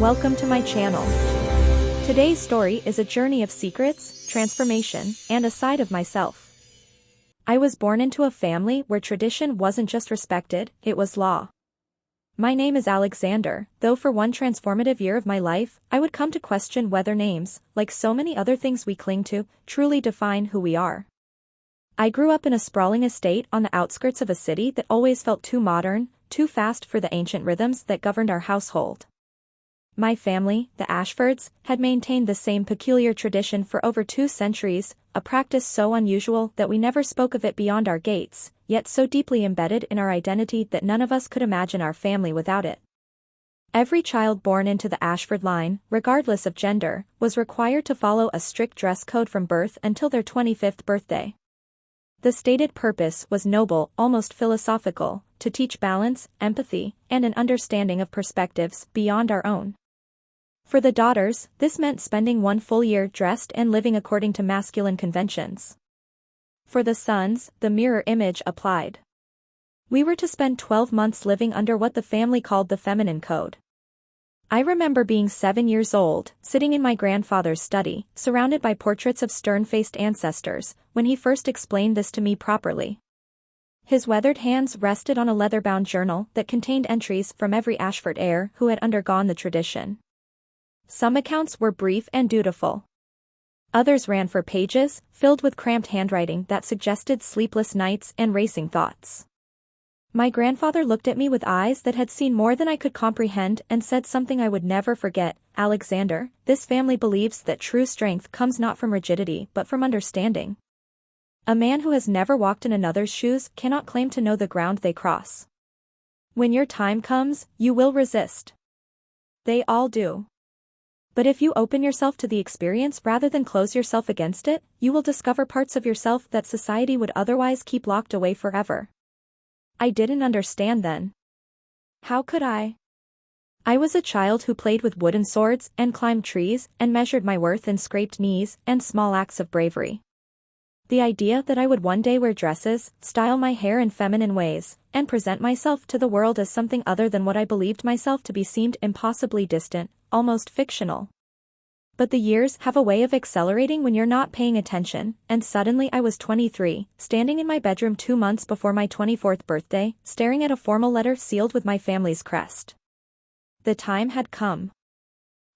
welcome to my channel. Today's story is a journey of secrets, transformation, and a side of myself. I was born into a family where tradition wasn't just respected, it was law. My name is Alexander, though for one transformative year of my life, I would come to question whether names, like so many other things we cling to, truly define who we are. I grew up in a sprawling estate on the outskirts of a city that always felt too modern, too fast for the ancient rhythms that governed our household. My family, the Ashfords, had maintained the same peculiar tradition for over 2 centuries, a practice so unusual that we never spoke of it beyond our gates, yet so deeply embedded in our identity that none of us could imagine our family without it. Every child born into the Ashford line, regardless of gender, was required to follow a strict dress code from birth until their 25th birthday. The stated purpose was noble, almost philosophical, to teach balance, empathy, and an understanding of perspectives beyond our own. For the daughters, this meant spending 1 full year dressed and living according to masculine conventions. For the sons, the mirror image applied. We were to spend 12 months living under what the family called the feminine code. I remember being 7 years old, sitting in my grandfather's study, surrounded by portraits of stern-faced ancestors, when he first explained this to me properly. His weathered hands rested on a leather-bound journal that contained entries from every Ashford heir who had undergone the tradition. Some accounts were brief and dutiful. Others ran for pages, filled with cramped handwriting that suggested sleepless nights and racing thoughts. My grandfather looked at me with eyes that had seen more than I could comprehend and said something I would never forget. "Alexander, this family believes that true strength comes not from rigidity but from understanding. A man who has never walked in another's shoes cannot claim to know the ground they cross. When your time comes, you will resist. They all do. But if you open yourself to the experience rather than close yourself against it, you will discover parts of yourself that society would otherwise keep locked away forever." I didn't understand then. How could I? I was a child who played with wooden swords and climbed trees and measured my worth in scraped knees and small acts of bravery. The idea that I would one day wear dresses, style my hair in feminine ways, and present myself to the world as something other than what I believed myself to be seemed impossibly distant, almost fictional. But the years have a way of accelerating when you're not paying attention, and suddenly I was 23, standing in my bedroom 2 months before my 24th birthday, staring at a formal letter sealed with my family's crest. The time had come.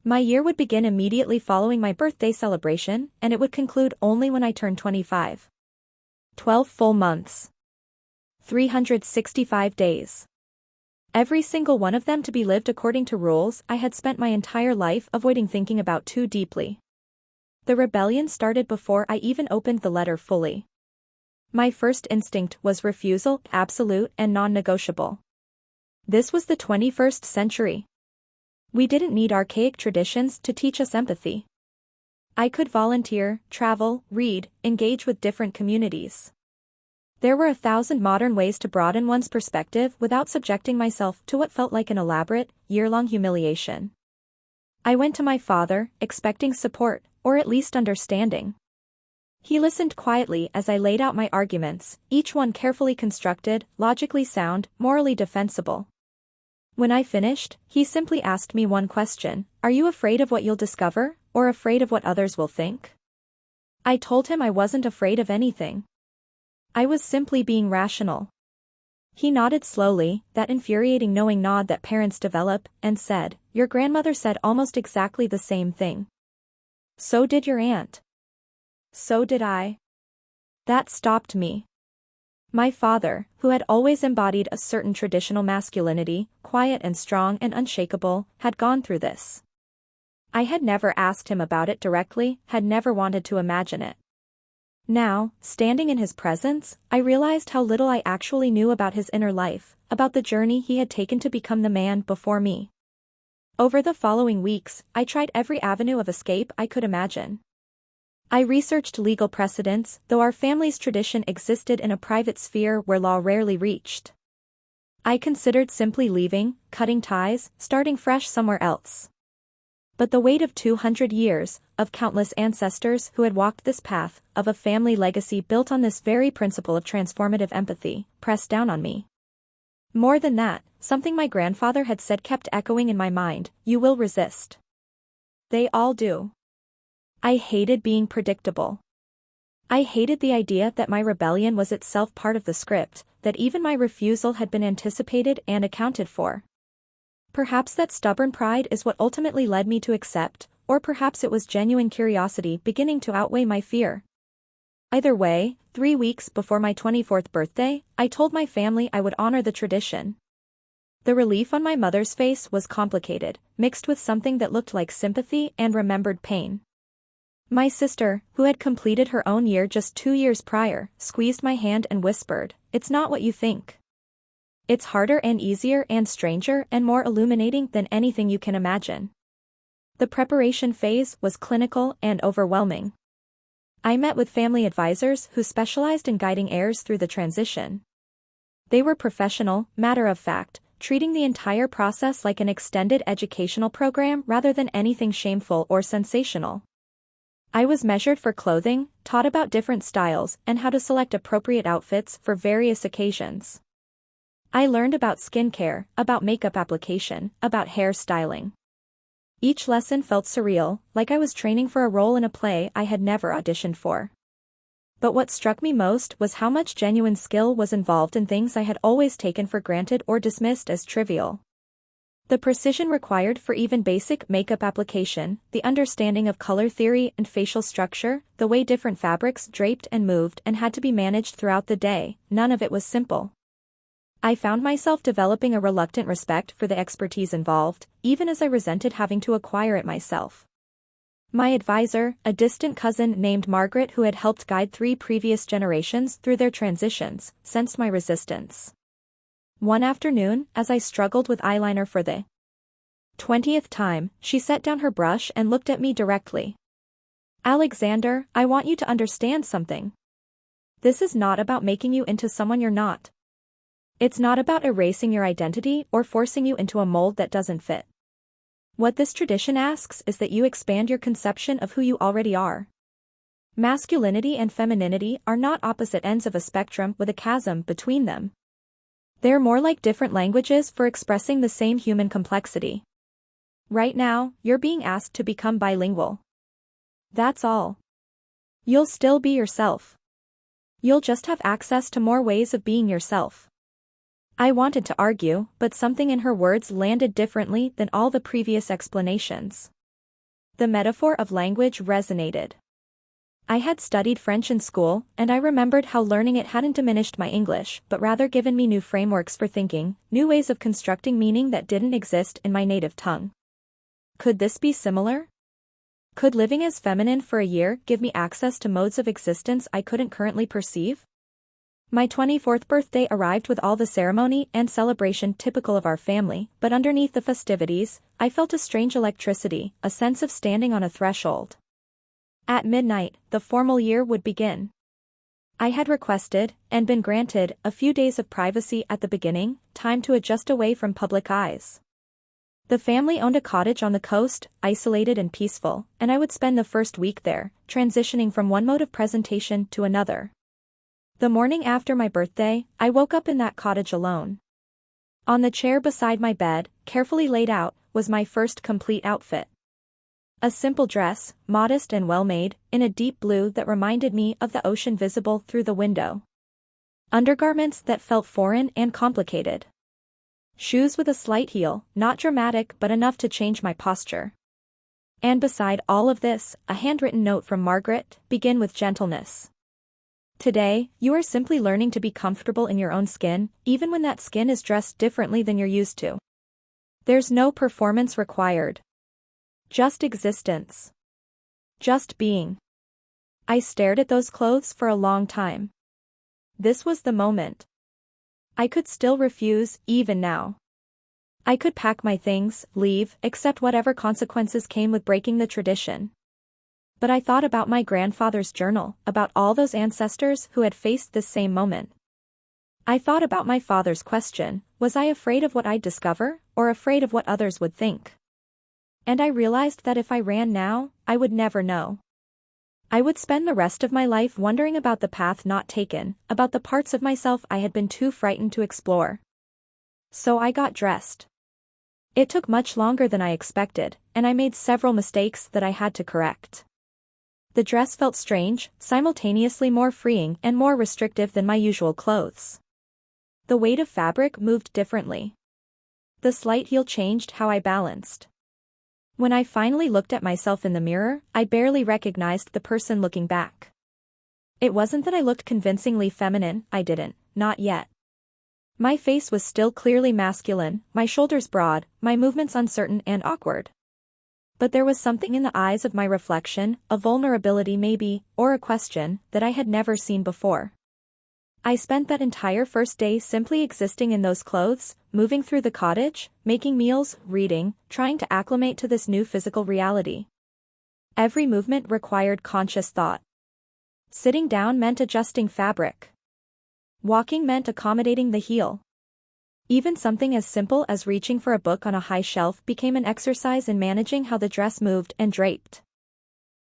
My year would begin immediately following my birthday celebration, and it would conclude only when I turned 25. 12 full months. 365 days. Every single one of them to be lived according to rules I had spent my entire life avoiding thinking about too deeply. The rebellion started before I even opened the letter fully. My first instinct was refusal, absolute and non-negotiable. This was the 21st century. We didn't need archaic traditions to teach us empathy. I could volunteer, travel, read, engage with different communities. There were 1,000 modern ways to broaden one's perspective without subjecting myself to what felt like an elaborate, year-long humiliation. I went to my father, expecting support, or at least understanding. He listened quietly as I laid out my arguments, each one carefully constructed, logically sound, morally defensible. When I finished, he simply asked me one question: "Are you afraid of what you'll discover, or afraid of what others will think?" I told him I wasn't afraid of anything. I was simply being rational. He nodded slowly, that infuriating knowing nod that parents develop, and said, "Your grandmother said almost exactly the same thing. So did your aunt. So did I." That stopped me. My father, who had always embodied a certain traditional masculinity, quiet and strong and unshakable, had gone through this. I had never asked him about it directly, had never wanted to imagine it. Now, standing in his presence, I realized how little I actually knew about his inner life, about the journey he had taken to become the man before me. Over the following weeks, I tried every avenue of escape I could imagine. I researched legal precedents, though our family's tradition existed in a private sphere where law rarely reached. I considered simply leaving, cutting ties, starting fresh somewhere else. But the weight of 200 years, of countless ancestors who had walked this path, of a family legacy built on this very principle of transformative empathy, pressed down on me. More than that, something my grandfather had said kept echoing in my mind: you will resist. They all do. I hated being predictable. I hated the idea that my rebellion was itself part of the script, that even my refusal had been anticipated and accounted for. Perhaps that stubborn pride is what ultimately led me to accept, or perhaps it was genuine curiosity beginning to outweigh my fear. Either way, 3 weeks before my 24th birthday, I told my family I would honor the tradition. The relief on my mother's face was complicated, mixed with something that looked like sympathy and remembered pain. My sister, who had completed her own year just 2 years prior, squeezed my hand and whispered, "It's not what you think. It's harder and easier and stranger and more illuminating than anything you can imagine." The preparation phase was clinical and overwhelming. I met with family advisors who specialized in guiding heirs through the transition. They were professional, matter-of-fact, treating the entire process like an extended educational program rather than anything shameful or sensational. I was measured for clothing, taught about different styles and how to select appropriate outfits for various occasions. I learned about skincare, about makeup application, about hair styling. Each lesson felt surreal, like I was training for a role in a play I had never auditioned for. But what struck me most was how much genuine skill was involved in things I had always taken for granted or dismissed as trivial. The precision required for even basic makeup application, the understanding of color theory and facial structure, the way different fabrics draped and moved and had to be managed throughout the day, none of it was simple. I found myself developing a reluctant respect for the expertise involved, even as I resented having to acquire it myself. My advisor, a distant cousin named Margaret who had helped guide 3 previous generations through their transitions, sensed my resistance. One afternoon, as I struggled with eyeliner for the 20th time, she set down her brush and looked at me directly. "Alexander, I want you to understand something. This is not about making you into someone you're not. It's not about erasing your identity or forcing you into a mold that doesn't fit. What this tradition asks is that you expand your conception of who you already are. Masculinity and femininity are not opposite ends of a spectrum with a chasm between them. They're more like different languages for expressing the same human complexity. Right now, you're being asked to become bilingual. That's all. You'll still be yourself. You'll just have access to more ways of being yourself." I wanted to argue, but something in her words landed differently than all the previous explanations. The metaphor of language resonated. I had studied French in school, and I remembered how learning it hadn't diminished my English, but rather given me new frameworks for thinking, new ways of constructing meaning that didn't exist in my native tongue. Could this be similar? Could living as feminine for a year give me access to modes of existence I couldn't currently perceive? My 24th birthday arrived with all the ceremony and celebration typical of our family, but underneath the festivities, I felt a strange electricity, a sense of standing on a threshold. At midnight, the formal year would begin. I had requested, and been granted, a few days of privacy at the beginning, time to adjust away from public eyes. The family owned a cottage on the coast, isolated and peaceful, and I would spend the first week there, transitioning from one mode of presentation to another. The morning after my birthday, I woke up in that cottage alone. On the chair beside my bed, carefully laid out, was my first complete outfit. A simple dress, modest and well-made, in a deep blue that reminded me of the ocean visible through the window. Undergarments that felt foreign and complicated. Shoes with a slight heel, not dramatic but enough to change my posture. And beside all of this, a handwritten note from Margaret: "Begin with gentleness. Today, you are simply learning to be comfortable in your own skin, even when that skin is dressed differently than you're used to. There's no performance required. Just existence. Just being." I stared at those clothes for a long time. This was the moment. I could still refuse, even now. I could pack my things, leave, accept whatever consequences came with breaking the tradition. But I thought about my grandfather's journal, about all those ancestors who had faced this same moment. I thought about my father's question: was I afraid of what I'd discover, or afraid of what others would think? And I realized that if I ran now, I would never know. I would spend the rest of my life wondering about the path not taken, about the parts of myself I had been too frightened to explore. So I got dressed. It took much longer than I expected, and I made several mistakes that I had to correct. The dress felt strange, simultaneously more freeing and more restrictive than my usual clothes. The weight of fabric moved differently. The slight heel changed how I balanced. When I finally looked at myself in the mirror, I barely recognized the person looking back. It wasn't that I looked convincingly feminine, I didn't, not yet. My face was still clearly masculine, my shoulders broad, my movements uncertain and awkward. But there was something in the eyes of my reflection, a vulnerability maybe, or a question, that I had never seen before. I spent that entire first day simply existing in those clothes, moving through the cottage, making meals, reading, trying to acclimate to this new physical reality. Every movement required conscious thought. Sitting down meant adjusting fabric. Walking meant accommodating the heel. Even something as simple as reaching for a book on a high shelf became an exercise in managing how the dress moved and draped.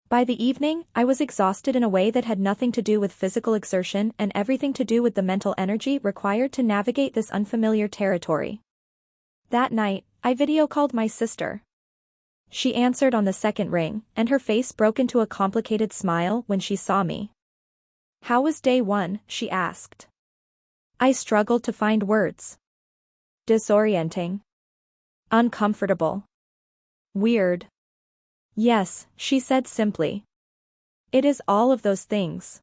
By the evening, I was exhausted in a way that had nothing to do with physical exertion and everything to do with the mental energy required to navigate this unfamiliar territory. That night, I video called my sister. She answered on the second ring, and her face broke into a complicated smile when she saw me. "How was day one?" she asked. I struggled to find words. Disorienting. Uncomfortable. Weird. Yes, she said simply. It is all of those things.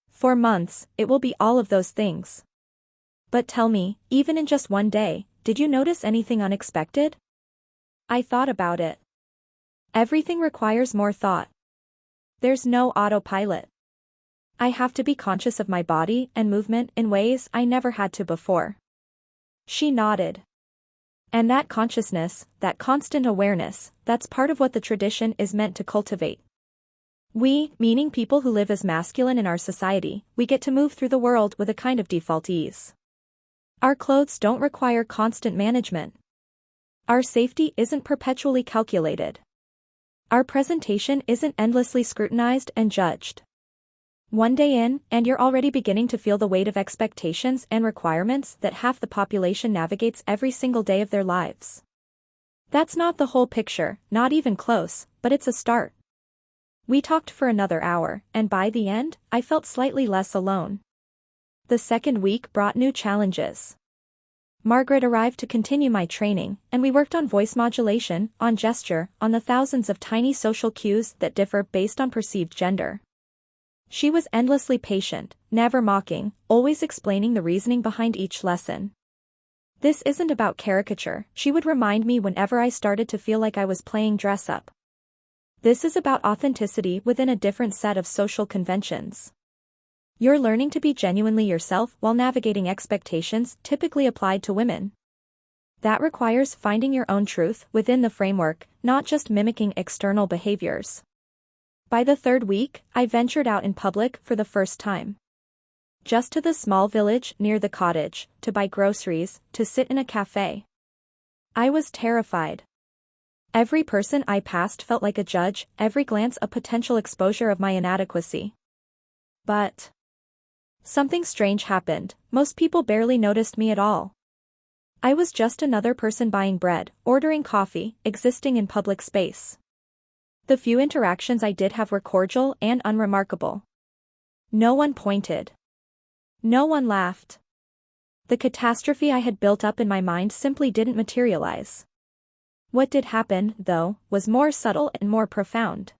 For months, it will be all of those things. But tell me, even in just one day, did you notice anything unexpected? I thought about it. Everything requires more thought. There's no autopilot. I have to be conscious of my body and movement in ways I never had to before. She nodded. And that consciousness, that constant awareness, that's part of what the tradition is meant to cultivate. We, meaning people who live as masculine in our society, we get to move through the world with a kind of default ease. Our clothes don't require constant management. Our safety isn't perpetually calculated. Our presentation isn't endlessly scrutinized and judged. One day in, and you're already beginning to feel the weight of expectations and requirements that half the population navigates every single day of their lives. That's not the whole picture, not even close, but it's a start. We talked for another hour, and by the end, I felt slightly less alone. The second week brought new challenges. Margaret arrived to continue my training, and we worked on voice modulation, on gesture, on the thousands of tiny social cues that differ based on perceived gender. She was endlessly patient, never mocking, always explaining the reasoning behind each lesson. This isn't about caricature, she would remind me whenever I started to feel like I was playing dress-up. This is about authenticity within a different set of social conventions. You're learning to be genuinely yourself while navigating expectations typically applied to women. That requires finding your own truth within the framework, not just mimicking external behaviors. By the third week, I ventured out in public for the first time. Just to the small village near the cottage, to buy groceries, to sit in a cafe. I was terrified. Every person I passed felt like a judge, every glance a potential exposure of my inadequacy. But something strange happened, most people barely noticed me at all. I was just another person buying bread, ordering coffee, existing in public space. The few interactions I did have were cordial and unremarkable. No one pointed. No one laughed. The catastrophe I had built up in my mind simply didn't materialize. What did happen, though, was more subtle and more profound.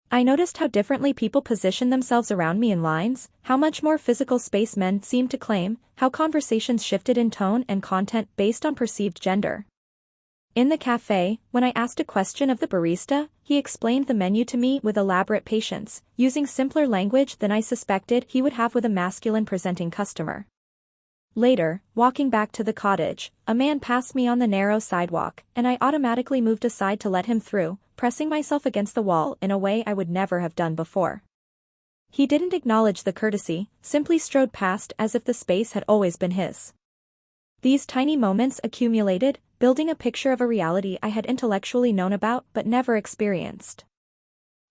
I noticed how differently people positioned themselves around me in lines, how much more physical space men seemed to claim, how conversations shifted in tone and content based on perceived gender. In the cafe, when I asked a question of the barista, he explained the menu to me with elaborate patience, using simpler language than I suspected he would have with a masculine-presenting customer. Later, walking back to the cottage, a man passed me on the narrow sidewalk, and I automatically moved aside to let him through, pressing myself against the wall in a way I would never have done before. He didn't acknowledge the courtesy, simply strode past as if the space had always been his. These tiny moments accumulated, building a picture of a reality I had intellectually known about but never experienced.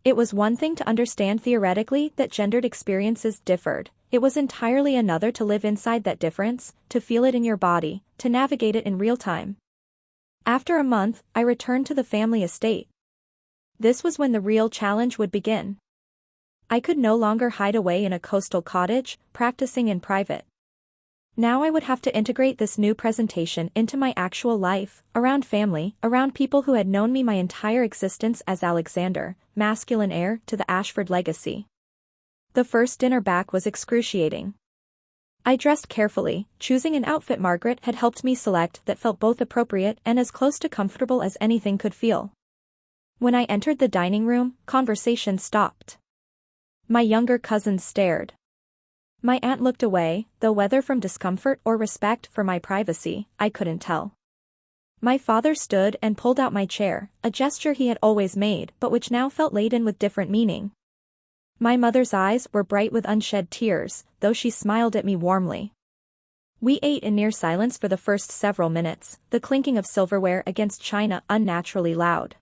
It was one thing to understand theoretically that gendered experiences differed. It was entirely another to live inside that difference, to feel it in your body, to navigate it in real time. After a month, I returned to the family estate. This was when the real challenge would begin. I could no longer hide away in a coastal cottage, practicing in private. Now I would have to integrate this new presentation into my actual life, around family, around people who had known me my entire existence as Alexander, masculine heir to the Ashford legacy. The first dinner back was excruciating. I dressed carefully, choosing an outfit Margaret had helped me select that felt both appropriate and as close to comfortable as anything could feel. When I entered the dining room, conversation stopped. My younger cousins stared. My aunt looked away, though whether from discomfort or respect for my privacy, I couldn't tell. My father stood and pulled out my chair, a gesture he had always made but which now felt laden with different meaning. My mother's eyes were bright with unshed tears, though she smiled at me warmly. We ate in near silence for the first several minutes, the clinking of silverware against china unnaturally loud.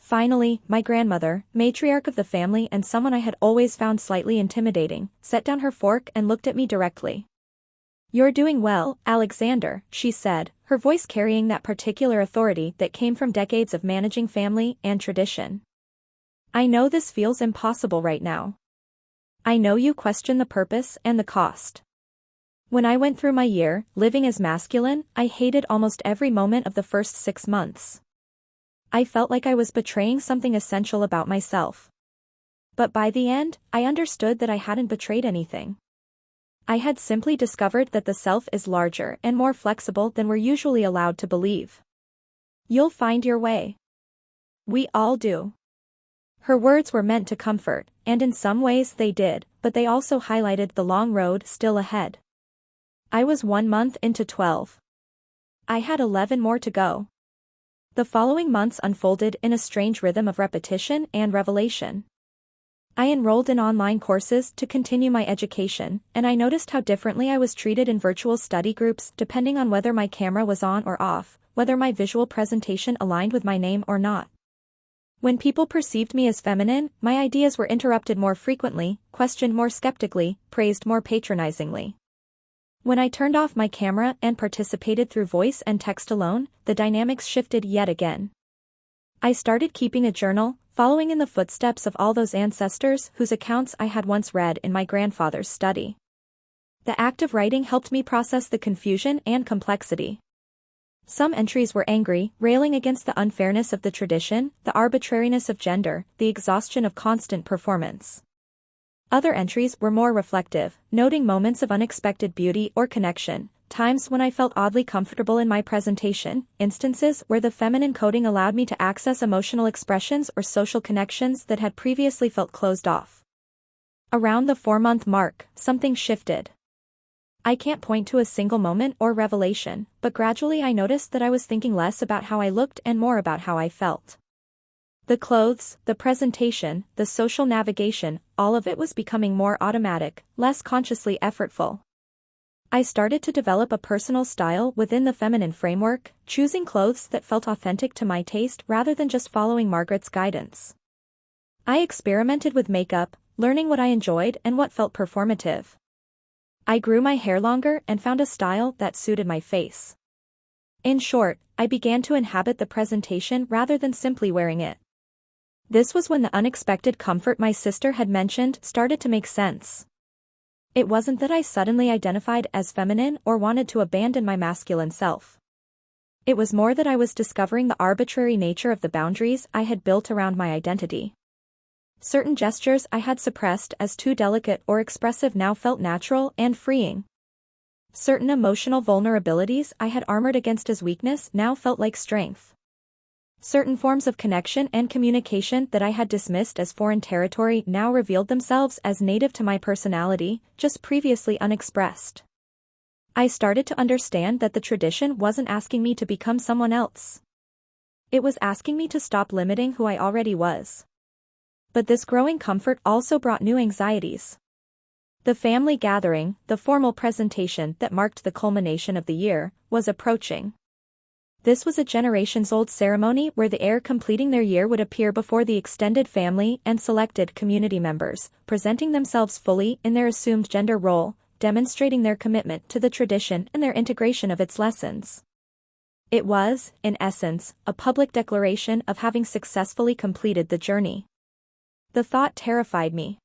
Finally, my grandmother, matriarch of the family and someone I had always found slightly intimidating, set down her fork and looked at me directly. "You're doing well, Alexander," she said, her voice carrying that particular authority that came from decades of managing family and tradition. "I know this feels impossible right now. I know you question the purpose and the cost. When I went through my year, living as masculine, I hated almost every moment of the first 6 months. I felt like I was betraying something essential about myself. But by the end, I understood that I hadn't betrayed anything. I had simply discovered that the self is larger and more flexible than we're usually allowed to believe. You'll find your way. We all do." Her words were meant to comfort, and in some ways they did, but they also highlighted the long road still ahead. I was 1 month into 12. I had 11 more to go. The following months unfolded in a strange rhythm of repetition and revelation. I enrolled in online courses to continue my education, and I noticed how differently I was treated in virtual study groups depending on whether my camera was on or off, whether my visual presentation aligned with my name or not. When people perceived me as feminine, my ideas were interrupted more frequently, questioned more skeptically, praised more patronizingly. When I turned off my camera and participated through voice and text alone, the dynamics shifted yet again. I started keeping a journal, following in the footsteps of all those ancestors whose accounts I had once read in my grandfather's study. The act of writing helped me process the confusion and complexity. Some entries were angry, railing against the unfairness of the tradition, the arbitrariness of gender, the exhaustion of constant performance. Other entries were more reflective, noting moments of unexpected beauty or connection, times when I felt oddly comfortable in my presentation, instances where the feminine coding allowed me to access emotional expressions or social connections that had previously felt closed off. Around the 4-month mark, something shifted. I can't point to a single moment or revelation, but gradually I noticed that I was thinking less about how I looked and more about how I felt. The clothes, the presentation, the social navigation, all of it was becoming more automatic, less consciously effortful. I started to develop a personal style within the feminine framework, choosing clothes that felt authentic to my taste rather than just following Margaret's guidance. I experimented with makeup, learning what I enjoyed and what felt performative. I grew my hair longer and found a style that suited my face. In short, I began to inhabit the presentation rather than simply wearing it. This was when the unexpected comfort my sister had mentioned started to make sense. It wasn't that I suddenly identified as feminine or wanted to abandon my masculine self. It was more that I was discovering the arbitrary nature of the boundaries I had built around my identity. Certain gestures I had suppressed as too delicate or expressive now felt natural and freeing. Certain emotional vulnerabilities I had armored against as weakness now felt like strength. Certain forms of connection and communication that I had dismissed as foreign territory now revealed themselves as native to my personality, just previously unexpressed. I started to understand that the tradition wasn't asking me to become someone else. It was asking me to stop limiting who I already was. But this growing comfort also brought new anxieties. The family gathering, the formal presentation that marked the culmination of the year, was approaching. This was a generations-old ceremony where the heir completing their year would appear before the extended family and selected community members, presenting themselves fully in their assumed gender role, demonstrating their commitment to the tradition and their integration of its lessons. It was, in essence, a public declaration of having successfully completed the journey. The thought terrified me.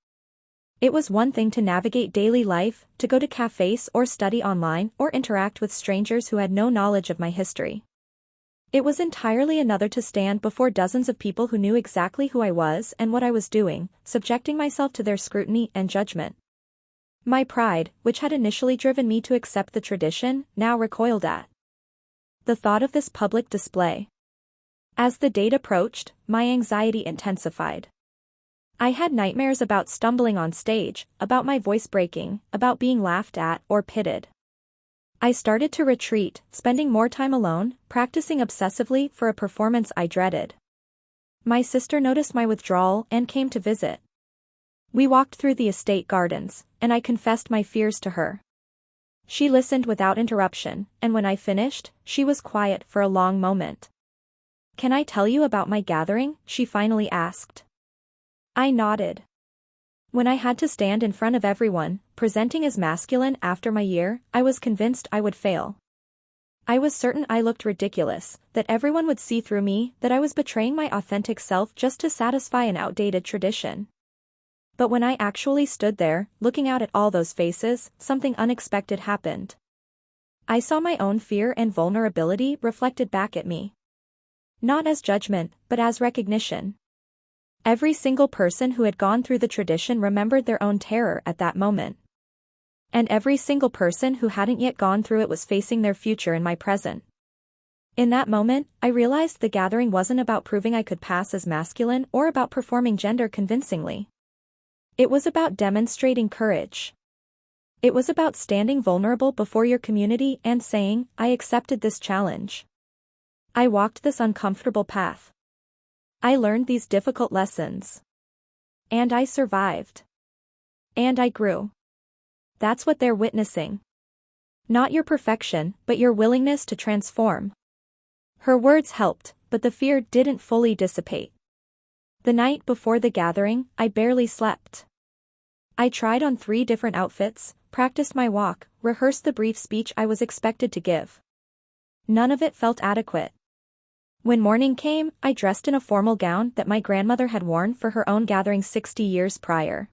It was one thing to navigate daily life, to go to cafes or study online or interact with strangers who had no knowledge of my history. It was entirely another to stand before dozens of people who knew exactly who I was and what I was doing, subjecting myself to their scrutiny and judgment. My pride, which had initially driven me to accept the tradition, now recoiled at the thought of this public display. As the date approached, my anxiety intensified. I had nightmares about stumbling on stage, about my voice breaking, about being laughed at or pitted. I started to retreat, spending more time alone, practicing obsessively for a performance I dreaded. My sister noticed my withdrawal and came to visit. We walked through the estate gardens, and I confessed my fears to her. She listened without interruption, and when I finished, she was quiet for a long moment. "Can I tell you about my gathering?" she finally asked. I nodded. When I had to stand in front of everyone, presenting as masculine after my year, I was convinced I would fail. I was certain I looked ridiculous, that everyone would see through me, that I was betraying my authentic self just to satisfy an outdated tradition. But when I actually stood there, looking out at all those faces, something unexpected happened. I saw my own fear and vulnerability reflected back at me. Not as judgment, but as recognition. Every single person who had gone through the tradition remembered their own terror at that moment. And every single person who hadn't yet gone through it was facing their future in my present. In that moment, I realized the gathering wasn't about proving I could pass as masculine or about performing gender convincingly. It was about demonstrating courage. It was about standing vulnerable before your community and saying, "I accepted this challenge. I walked this uncomfortable path. I learned these difficult lessons. And I survived. And I grew." That's what they're witnessing. Not your perfection, but your willingness to transform. Her words helped, but the fear didn't fully dissipate. The night before the gathering, I barely slept. I tried on 3 different outfits, practiced my walk, rehearsed the brief speech I was expected to give. None of it felt adequate. When morning came, I dressed in a formal gown that my grandmother had worn for her own gathering 60 years prior.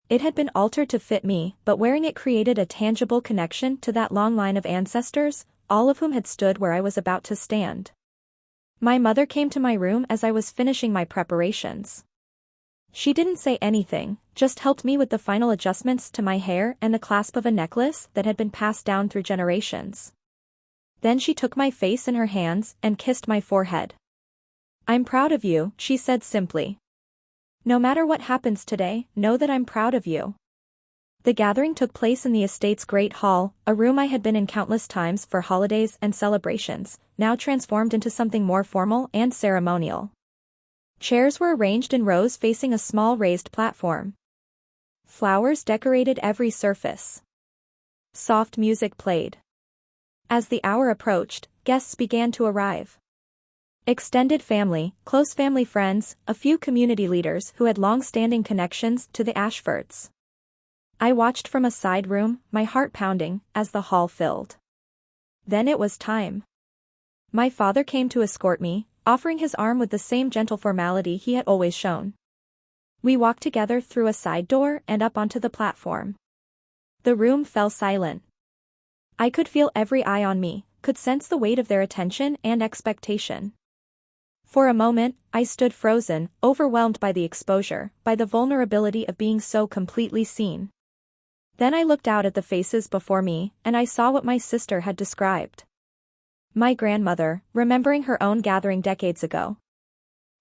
It had been altered to fit me, but wearing it created a tangible connection to that long line of ancestors, all of whom had stood where I was about to stand. My mother came to my room as I was finishing my preparations. She didn't say anything, just helped me with the final adjustments to my hair and the clasp of a necklace that had been passed down through generations. Then she took my face in her hands and kissed my forehead. "I'm proud of you," she said simply. "No matter what happens today, know that I'm proud of you." The gathering took place in the estate's great hall, a room I had been in countless times for holidays and celebrations, now transformed into something more formal and ceremonial. Chairs were arranged in rows facing a small raised platform. Flowers decorated every surface. Soft music played. As the hour approached, guests began to arrive. Extended family, close family friends, a few community leaders who had long-standing connections to the Ashfords. I watched from a side room, my heart pounding, as the hall filled. Then it was time. My father came to escort me, offering his arm with the same gentle formality he had always shown. We walked together through a side door and up onto the platform. The room fell silent. I could feel every eye on me, could sense the weight of their attention and expectation. For a moment, I stood frozen, overwhelmed by the exposure, by the vulnerability of being so completely seen. Then I looked out at the faces before me, and I saw what my sister had described. My grandmother, remembering her own gathering decades ago.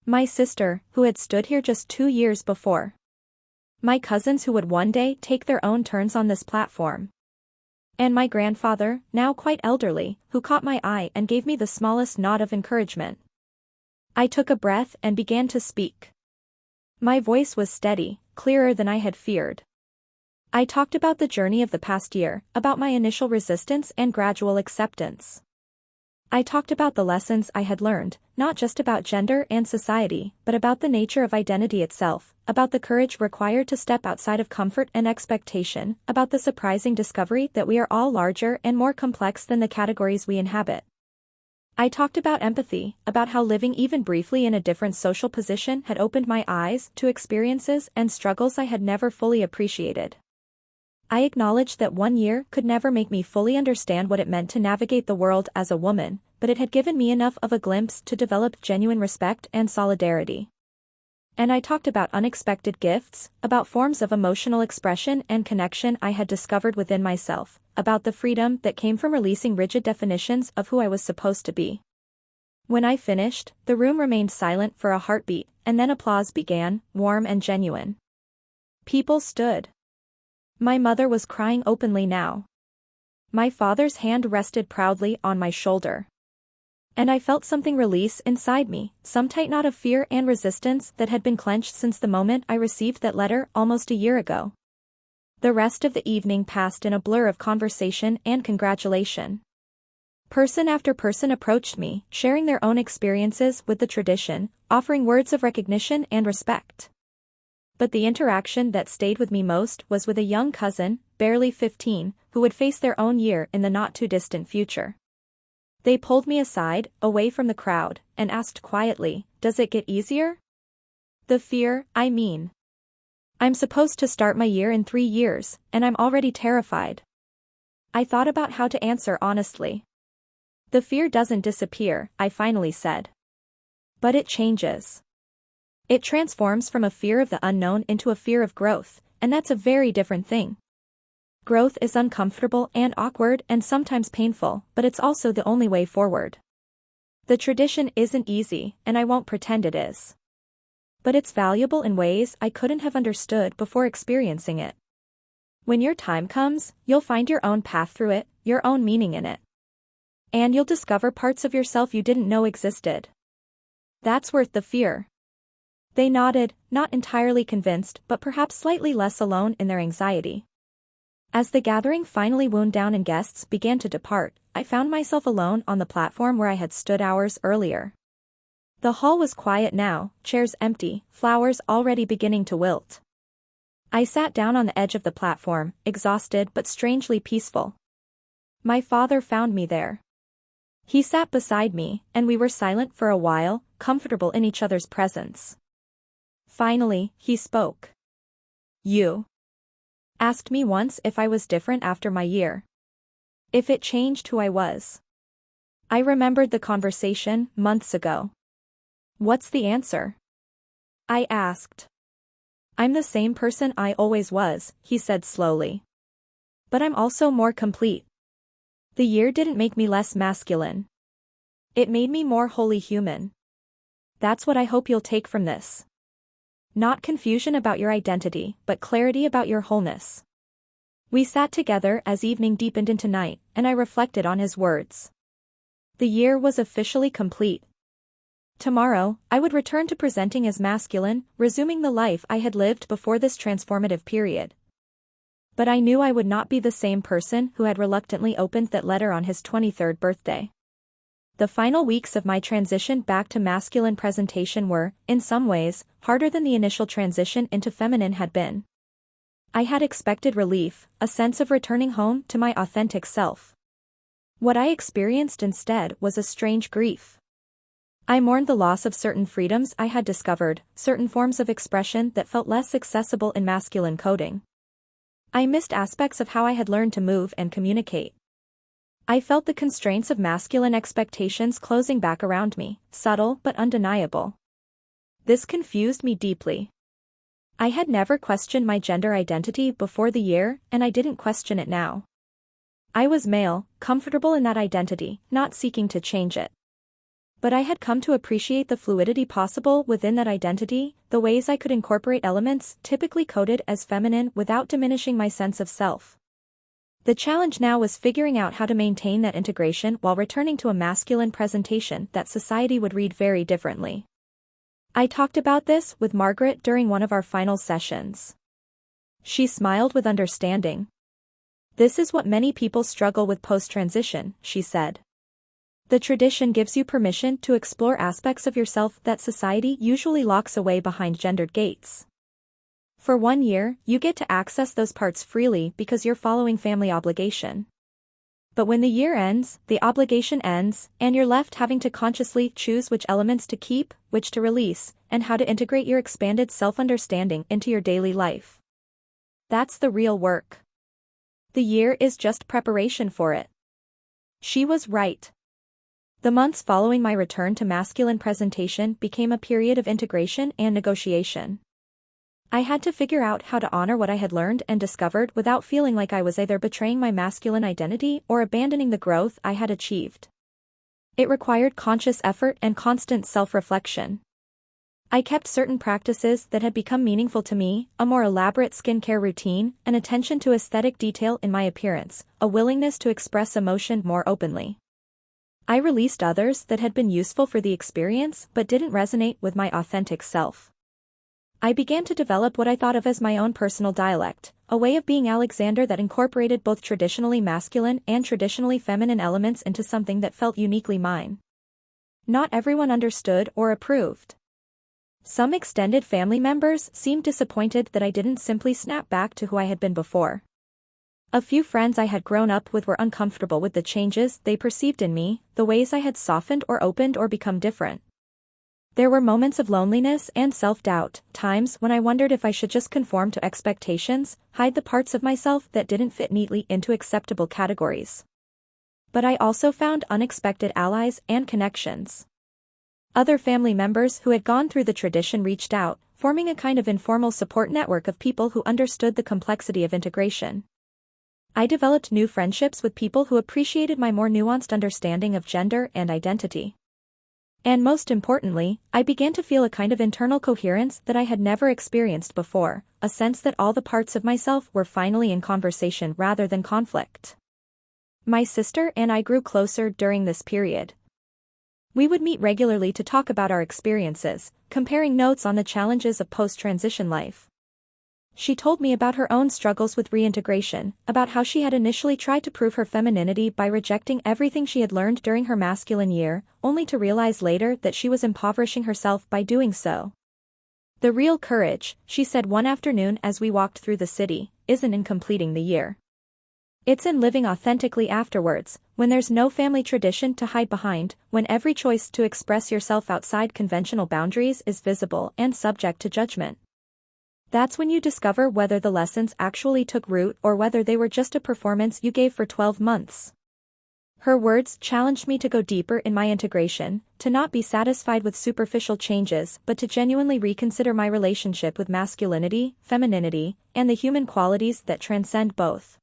My sister, who had stood here just 2 years before. My cousins who would one day take their own turns on this platform. And my grandfather, now quite elderly, who caught my eye and gave me the smallest nod of encouragement. I took a breath and began to speak. My voice was steady, clearer than I had feared. I talked about the journey of the past year, about my initial resistance and gradual acceptance. I talked about the lessons I had learned, not just about gender and society, but about the nature of identity itself, about the courage required to step outside of comfort and expectation, about the surprising discovery that we are all larger and more complex than the categories we inhabit. I talked about empathy, about how living even briefly in a different social position had opened my eyes to experiences and struggles I had never fully appreciated. I acknowledged that 1 year could never make me fully understand what it meant to navigate the world as a woman, but it had given me enough of a glimpse to develop genuine respect and solidarity. And I talked about unexpected gifts, about forms of emotional expression and connection I had discovered within myself, about the freedom that came from releasing rigid definitions of who I was supposed to be. When I finished, the room remained silent for a heartbeat, and then applause began, warm and genuine. People stood. My mother was crying openly now. My father's hand rested proudly on my shoulder. And I felt something release inside me, some tight knot of fear and resistance that had been clenched since the moment I received that letter almost a year ago. The rest of the evening passed in a blur of conversation and congratulation. Person after person approached me, sharing their own experiences with the tradition, offering words of recognition and respect. But the interaction that stayed with me most was with a young cousin, barely 15, who would face their own year in the not-too-distant future. They pulled me aside, away from the crowd, and asked quietly, "Does it get easier?" "The fear, I mean. I'm supposed to start my year in 3 years, and I'm already terrified." I thought about how to answer honestly. "The fear doesn't disappear," I finally said. "But it changes. It transforms from a fear of the unknown into a fear of growth, and that's a very different thing. Growth is uncomfortable and awkward and sometimes painful, but it's also the only way forward. The tradition isn't easy, and I won't pretend it is. But it's valuable in ways I couldn't have understood before experiencing it. When your time comes, you'll find your own path through it, your own meaning in it. And you'll discover parts of yourself you didn't know existed. That's worth the fear." They nodded, not entirely convinced but perhaps slightly less alone in their anxiety. As the gathering finally wound down and guests began to depart, I found myself alone on the platform where I had stood hours earlier. The hall was quiet now, chairs empty, flowers already beginning to wilt. I sat down on the edge of the platform, exhausted but strangely peaceful. My father found me there. He sat beside me, and we were silent for a while, comfortable in each other's presence. Finally, he spoke. "You asked me once if I was different after my year. If it changed who I was." I remembered the conversation, months ago. "What's the answer?" I asked. "I'm the same person I always was," he said slowly. "But I'm also more complete. The year didn't make me less masculine. It made me more wholly human. That's what I hope you'll take from this. Not confusion about your identity, but clarity about your wholeness." We sat together as evening deepened into night, and I reflected on his words. The year was officially complete. Tomorrow, I would return to presenting as masculine, resuming the life I had lived before this transformative period. But I knew I would not be the same person who had reluctantly opened that letter on his 23rd birthday. The final weeks of my transition back to masculine presentation were, in some ways, harder than the initial transition into feminine had been. I had expected relief, a sense of returning home to my authentic self. What I experienced instead was a strange grief. I mourned the loss of certain freedoms I had discovered, certain forms of expression that felt less accessible in masculine coding. I missed aspects of how I had learned to move and communicate. I felt the constraints of masculine expectations closing back around me, subtle but undeniable. This confused me deeply. I had never questioned my gender identity before the year, and I didn't question it now. I was male, comfortable in that identity, not seeking to change it. But I had come to appreciate the fluidity possible within that identity, the ways I could incorporate elements typically coded as feminine without diminishing my sense of self. The challenge now was figuring out how to maintain that integration while returning to a masculine presentation that society would read very differently. I talked about this with Margaret during one of our final sessions. She smiled with understanding. "This is what many people struggle with post-transition," she said. The tradition gives you permission to explore aspects of yourself that society usually locks away behind gendered gates. For 1 year, you get to access those parts freely because you're following family obligation. But when the year ends, the obligation ends, and you're left having to consciously choose which elements to keep, which to release, and how to integrate your expanded self-understanding into your daily life. That's the real work. The year is just preparation for it. She was right. The months following my return to masculine presentation became a period of integration and negotiation. I had to figure out how to honor what I had learned and discovered without feeling like I was either betraying my masculine identity or abandoning the growth I had achieved. It required conscious effort and constant self-reflection. I kept certain practices that had become meaningful to me, a more elaborate skincare routine, an attention to aesthetic detail in my appearance, a willingness to express emotion more openly. I released others that had been useful for the experience but didn't resonate with my authentic self. I began to develop what I thought of as my own personal dialect, a way of being Alexander that incorporated both traditionally masculine and traditionally feminine elements into something that felt uniquely mine. Not everyone understood or approved. Some extended family members seemed disappointed that I didn't simply snap back to who I had been before. A few friends I had grown up with were uncomfortable with the changes they perceived in me, the ways I had softened or opened or become different. There were moments of loneliness and self-doubt, times when I wondered if I should just conform to expectations, hide the parts of myself that didn't fit neatly into acceptable categories. But I also found unexpected allies and connections. Other family members who had gone through the tradition reached out, forming a kind of informal support network of people who understood the complexity of integration. I developed new friendships with people who appreciated my more nuanced understanding of gender and identity. And most importantly, I began to feel a kind of internal coherence that I had never experienced before, a sense that all the parts of myself were finally in conversation rather than conflict. My sister and I grew closer during this period. We would meet regularly to talk about our experiences, comparing notes on the challenges of post-transition life. She told me about her own struggles with reintegration, about how she had initially tried to prove her femininity by rejecting everything she had learned during her masculine year, only to realize later that she was impoverishing herself by doing so. The real courage, she said one afternoon as we walked through the city, isn't in completing the year. It's in living authentically afterwards, when there's no family tradition to hide behind, when every choice to express yourself outside conventional boundaries is visible and subject to judgment. That's when you discover whether the lessons actually took root or whether they were just a performance you gave for 12 months. Her words challenged me to go deeper in my integration, to not be satisfied with superficial changes but to genuinely reconsider my relationship with masculinity, femininity, and the human qualities that transcend both.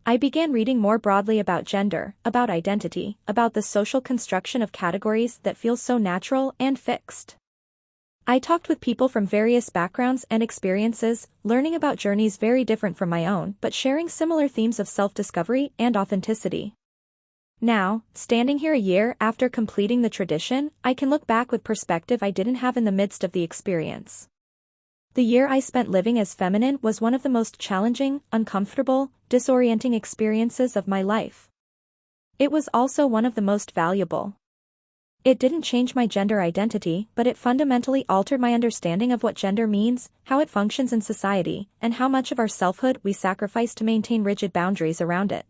I began reading more broadly about gender, about identity, about the social construction of categories that feel so natural and fixed. I talked with people from various backgrounds and experiences, learning about journeys very different from my own but sharing similar themes of self-discovery and authenticity. Now, standing here a year after completing the tradition, I can look back with perspective I didn't have in the midst of the experience. The year I spent living as feminine was one of the most challenging, uncomfortable, disorienting experiences of my life. It was also one of the most valuable. It didn't change my gender identity, but it fundamentally altered my understanding of what gender means, how it functions in society, and how much of our selfhood we sacrifice to maintain rigid boundaries around it.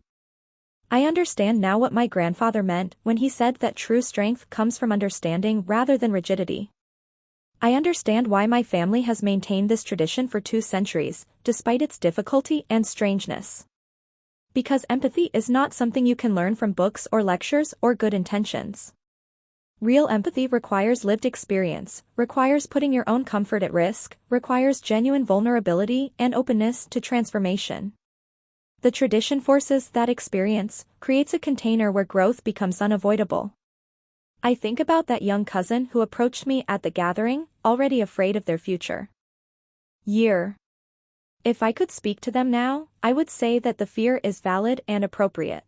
I understand now what my grandfather meant when he said that true strength comes from understanding rather than rigidity. I understand why my family has maintained this tradition for 2 centuries, despite its difficulty and strangeness. Because empathy is not something you can learn from books or lectures or good intentions. Real empathy requires lived experience, requires putting your own comfort at risk, requires genuine vulnerability and openness to transformation. The tradition forces that experience, creates a container where growth becomes unavoidable. I think about that young cousin who approached me at the gathering, already afraid of their future. If I could speak to them now, I would say that the fear is valid and appropriate.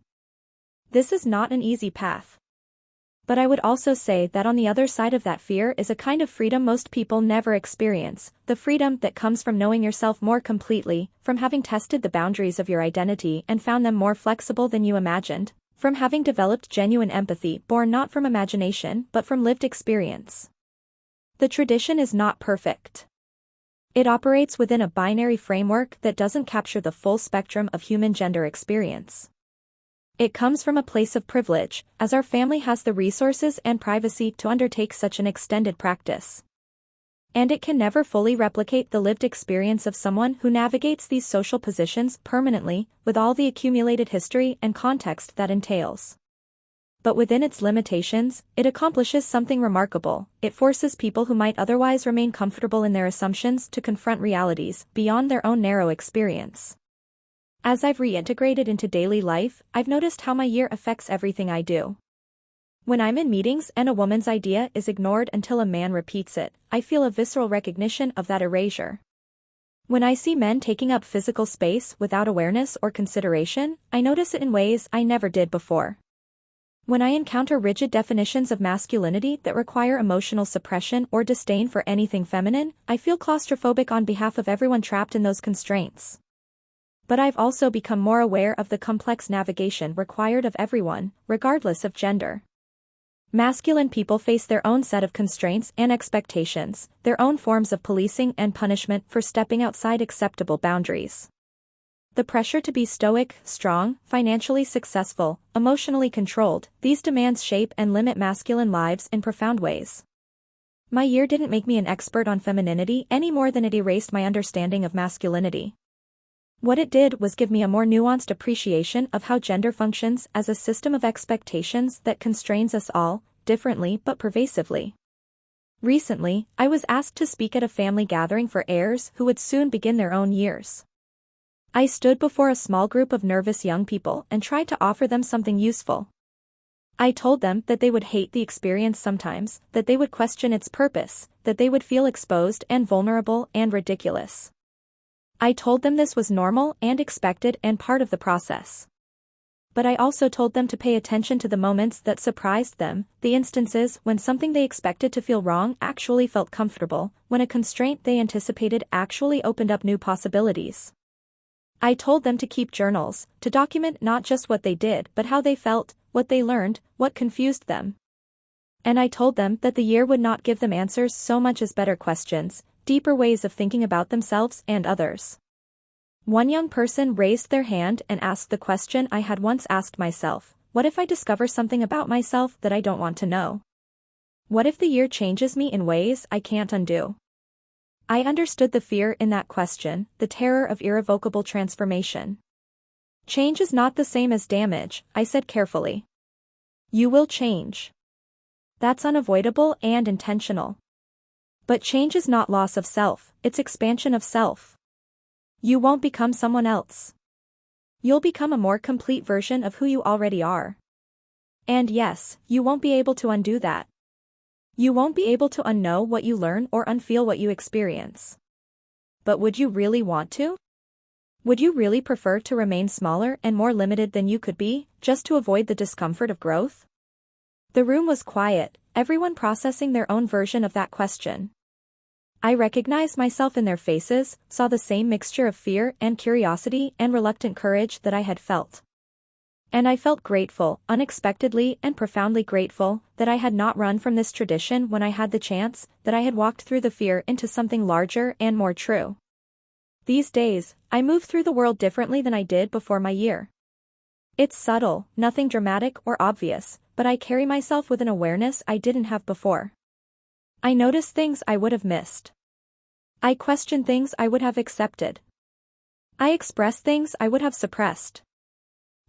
This is not an easy path. But I would also say that on the other side of that fear is a kind of freedom most people never experience, the freedom that comes from knowing yourself more completely, from having tested the boundaries of your identity and found them more flexible than you imagined, from having developed genuine empathy born not from imagination but from lived experience. The tradition is not perfect. It operates within a binary framework that doesn't capture the full spectrum of human gender experience. It comes from a place of privilege, as our family has the resources and privacy to undertake such an extended practice. And it can never fully replicate the lived experience of someone who navigates these social positions permanently, with all the accumulated history and context that entails. But within its limitations, it accomplishes something remarkable. It forces people who might otherwise remain comfortable in their assumptions to confront realities beyond their own narrow experience. As I've reintegrated into daily life, I've noticed how my year affects everything I do. When I'm in meetings and a woman's idea is ignored until a man repeats it, I feel a visceral recognition of that erasure. When I see men taking up physical space without awareness or consideration, I notice it in ways I never did before. When I encounter rigid definitions of masculinity that require emotional suppression or disdain for anything feminine, I feel claustrophobic on behalf of everyone trapped in those constraints. But I've also become more aware of the complex navigation required of everyone, regardless of gender. Masculine people face their own set of constraints and expectations, their own forms of policing and punishment for stepping outside acceptable boundaries. The pressure to be stoic, strong, financially successful, emotionally controlled, these demands shape and limit masculine lives in profound ways. My year didn't make me an expert on femininity any more than it erased my understanding of masculinity. What it did was give me a more nuanced appreciation of how gender functions as a system of expectations that constrains us all, differently but pervasively. Recently, I was asked to speak at a family gathering for heirs who would soon begin their own years. I stood before a small group of nervous young people and tried to offer them something useful. I told them that they would hate the experience sometimes, that they would question its purpose, that they would feel exposed and vulnerable and ridiculous. I told them this was normal and expected and part of the process. But I also told them to pay attention to the moments that surprised them, the instances when something they expected to feel wrong actually felt comfortable, when a constraint they anticipated actually opened up new possibilities. I told them to keep journals, to document not just what they did but how they felt, what they learned, what confused them. And I told them that the year would not give them answers so much as better questions, deeper ways of thinking about themselves and others. One young person raised their hand and asked the question I had once asked myself: what if I discover something about myself that I don't want to know? What if the year changes me in ways I can't undo? I understood the fear in that question, the terror of irrevocable transformation. Change is not the same as damage, I said carefully. You will change. That's unavoidable and intentional. But change is not loss of self, it's expansion of self. You won't become someone else. You'll become a more complete version of who you already are. And yes, you won't be able to undo that. You won't be able to unknow what you learn or unfeel what you experience. But would you really want to? Would you really prefer to remain smaller and more limited than you could be, just to avoid the discomfort of growth? The room was quiet, everyone processing their own version of that question. I recognized myself in their faces, saw the same mixture of fear and curiosity and reluctant courage that I had felt. And I felt grateful, unexpectedly and profoundly grateful, that I had not run from this tradition when I had the chance, that I had walked through the fear into something larger and more true. These days, I move through the world differently than I did before my year. It's subtle, nothing dramatic or obvious, but I carry myself with an awareness I didn't have before. I notice things I would have missed. I question things I would have accepted. I express things I would have suppressed.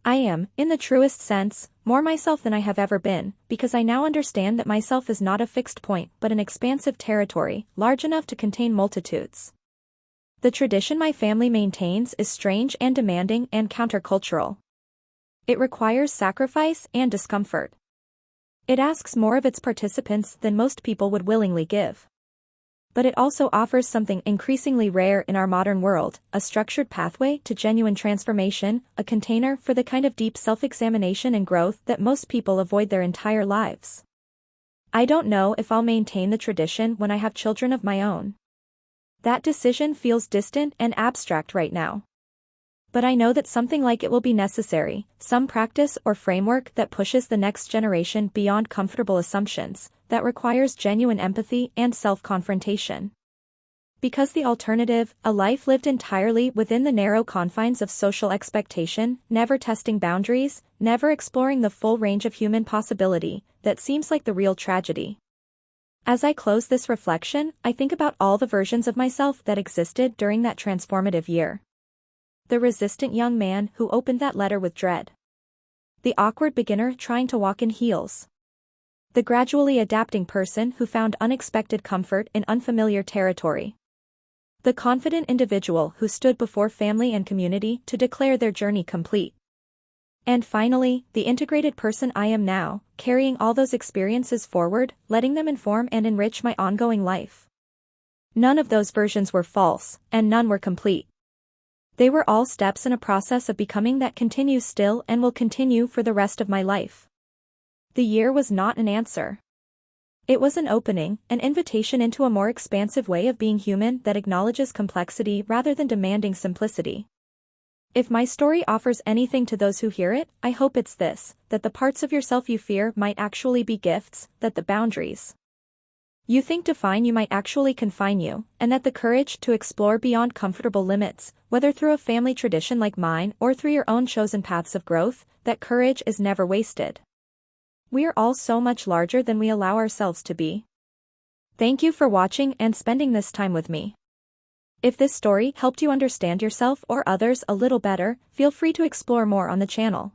I am, in the truest sense, more myself than I have ever been, because I now understand that myself is not a fixed point but an expansive territory, large enough to contain multitudes. The tradition my family maintains is strange and demanding and countercultural. It requires sacrifice and discomfort. It asks more of its participants than most people would willingly give. But it also offers something increasingly rare in our modern world, a structured pathway to genuine transformation, a container for the kind of deep self-examination and growth that most people avoid their entire lives. I don't know if I'll maintain the tradition when I have children of my own. That decision feels distant and abstract right now. But I know that something like it will be necessary, some practice or framework that pushes the next generation beyond comfortable assumptions, that requires genuine empathy and self-confrontation. Because the alternative, a life lived entirely within the narrow confines of social expectation, never testing boundaries, never exploring the full range of human possibility, that seems like the real tragedy. As I close this reflection, I think about all the versions of myself that existed during that transformative year. The resistant young man who opened that letter with dread. The awkward beginner trying to walk in heels. The gradually adapting person who found unexpected comfort in unfamiliar territory. The confident individual who stood before family and community to declare their journey complete. And finally, the integrated person I am now, carrying all those experiences forward, letting them inform and enrich my ongoing life. None of those versions were false, and none were complete. They were all steps in a process of becoming that continues still and will continue for the rest of my life. The year was not an answer. It was an opening, an invitation into a more expansive way of being human that acknowledges complexity rather than demanding simplicity. If my story offers anything to those who hear it, I hope it's this, that the parts of yourself you fear might actually be gifts, that the boundaries you think define you might actually confine you, and that the courage to explore beyond comfortable limits, whether through a family tradition like mine or through your own chosen paths of growth, that courage is never wasted. We are all so much larger than we allow ourselves to be. Thank you for watching and spending this time with me. If this story helped you understand yourself or others a little better, feel free to explore more on the channel.